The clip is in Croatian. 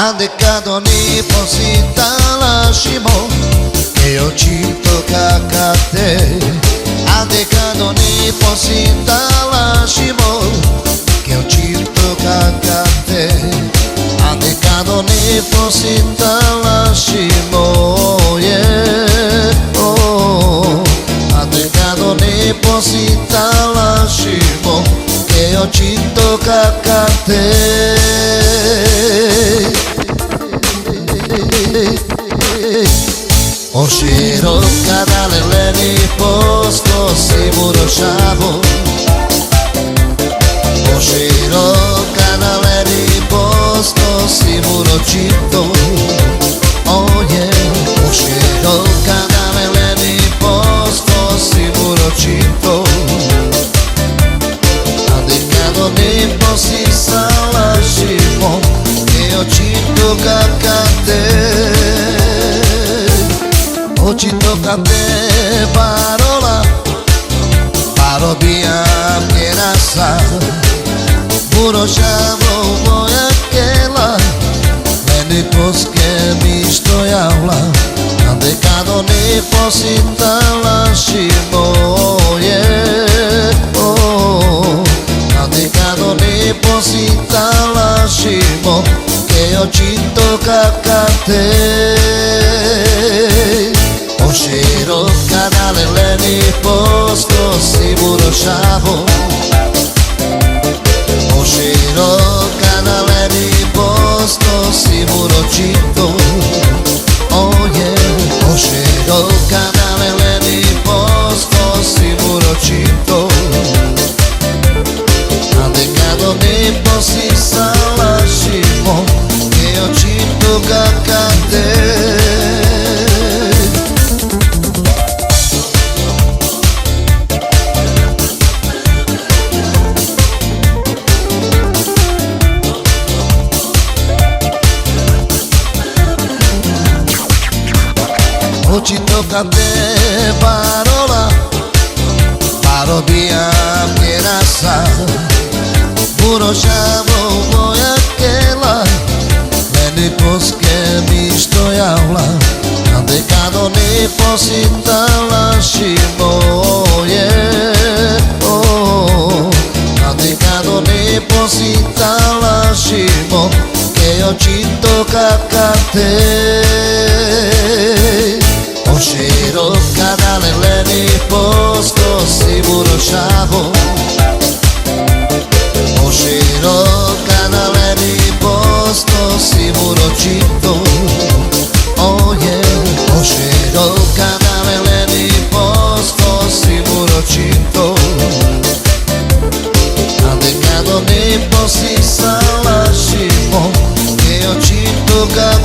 ande cadoni posita lascimo che io ci tocca a te, ande cadoni posita lascimo che io ci tocca a te, ande cadoni posita lascimo, yeah, oh, ande cadoni posita lascimo che io ci tocca a te. Oshiro kadale leni posto simuro shavo, Oshiro kadale leni posto simuro chito, oh yeah, Oshiro kadale leni posto simuro chito, adicado ni posi salashimo che io chito kakate. Oggi tocca a te parola, parodia piena sa, puro šavo moja kela, meni poske mi što javla, ande kado ne posita lašimo, yeah, oh, ande kado ne posita lašimo, che oggi tocca a te. Oshiro kadale leni posto simuro shavo, Oshiro kadale leni posto simuro chito, oh yeah, Oshiro kadale leni posto simuro chito, ande kado ne posi salashimo che io ci tocca a te. Oggi tocca a te parola, parodia piena sa, puro šavo moja kela, meni poske mi što javla, ande kado ne posita lašimo, yeah, oh, ande kado ne posita lašimo, che io ci tocca a te. Oshiro kadale leni posto simuro shavo, Oshiro kadale leni posto simuro chito, oh yeah, Oshiro kadale leni posto simuro chito, ande kado ne posi salashimo che io ci tocca a